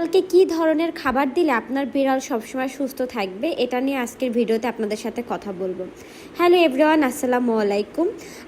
বিড়ালকে কি ধরনের খাবার দিলে আপনার বিড়াল সবসময় সুস্থ থাকবে, এটা নিয়ে আজকের ভিডিওতে আপনাদের সাথে কথা বলবো। হ্যালো এভরিওয়ান, আসসালামু আলাইকুম।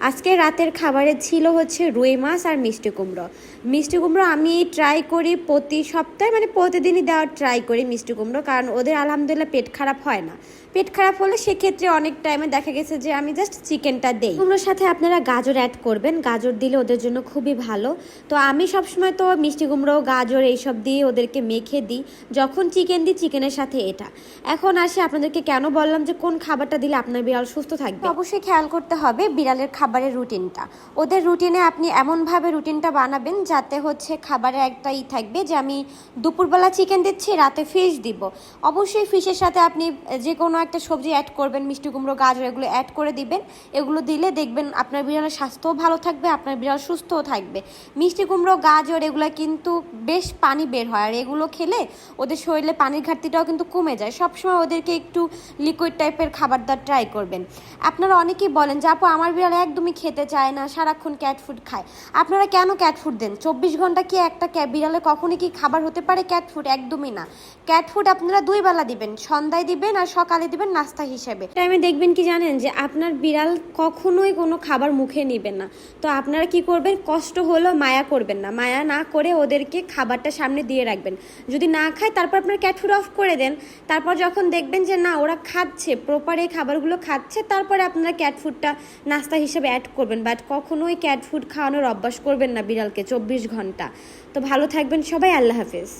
আজকে রাতের খাবারে ছিল হচ্ছে রুই মাছ আর মিষ্টি কুমড়ো। মিষ্টি কুমড়ো আমি ট্রাই করি প্রতি সপ্তাহে, মানে প্রতিদিনই দেওয়ার ট্রাই করি মিষ্টি কুমড়ো, কারণ ওদের আলহামদুলিল্লাহ পেট খারাপ হয় না। পেট খারাপ হলে সেক্ষেত্রে অনেক টাইমে দেখা গেছে যে আমি জাস্ট চিকেনটা দেই। কুমড়োর সাথে আপনারা গাজর অ্যাড করবেন, গাজর দিলে ওদের জন্য খুবই ভালো। তো আমি সবসময় তো মিষ্টি কুমড়ো গাজর এইসব দিয়ে ওদেরকে মেখে দিই। যখন চিকেন দিই চিকেনের সাথে এটা। এখন আসি আপনাদেরকে কেন বললাম যে কোন খাবারটা দিলে আপনার বিড়াল সুস্থ থাকবে। অবশ্যই খেয়াল করতে হবে বিড়ালের খাবারের রুটিনটা। ওদের রুটিনে আপনি এমনভাবে রুটিনটা বানাবেন যাতে হচ্ছে খাবারে একটা থাকবে যে আমি দুপুরবেলা চিকেন দিচ্ছি, রাতে ফিশ দিব। অবশ্যই ফিশের সাথে আপনি যে কোনো একটা সবজি অ্যাড করবেন, মিষ্টি কুমড়ো গাজর এগুলো অ্যাড করে দিবেন। এগুলো দিলে দেখবেন আপনার বিড়ালের স্বাস্থ্যও ভালো থাকবে, আপনার বিড়াল সুস্থও থাকবে। মিষ্টি কুমড়ো গাজর এগুলো কিন্তু বেশ পানি বের হয়, আর এগুলো খেলে ওদের শরীরে পানির ঘাটতিটাও কিন্তু কমে যায়। সবসময় ওদেরকে একটু লিকুইড টাইপের খাবার দাবার ট্রাই করবেন। আপনারা অনেকেই বলেন যে আপু আমার বিড়াল একদমই খেতে চায় না, সারাক্ষণ ক্যাট ফুড খায়। আপনারা কেন ক্যাট ফুড দেন? 24 ঘন্টা কি একটা বিড়ালে কখনই কি খাবার হতে পারে ক্যাট ফুড? একদমই না। ক্যাট ফুড আপনারা 2 বেলা দিবেন, সন্ধ্যায় দিবেন আর সকালে দিবেন নাস্তা হিসেবে। টাইমে দেখবেন কি জানেন যে আপনার বিড়াল কখনোই কোনো খাবার মুখে নেবেন না। তো আপনারা কি করবেন, কষ্ট হলেও মায়া করবেন না, মায়া না করে ওদেরকে খাবারটা সামনে দিয়ে রাখবেন। যদি না খায় তারপর আপনার ক্যাট ফুড অফ করে দেন। তারপর যখন দেখবেন যে না ওরা খাচ্ছে, প্রপার এই খাবারগুলো খাচ্ছে, তারপরে আপনারা ক্যাট ফুডটা নাস্তা হিসেবে অ্যাড করবেন। বাট কখনোই ক্যাট ফুড খাওয়ানোর অভ্যাস করবেন না বিড়ালকে 24 ঘন্টা। তো ভালো থাকবেন সবাই, আল্লাহ হাফেজ।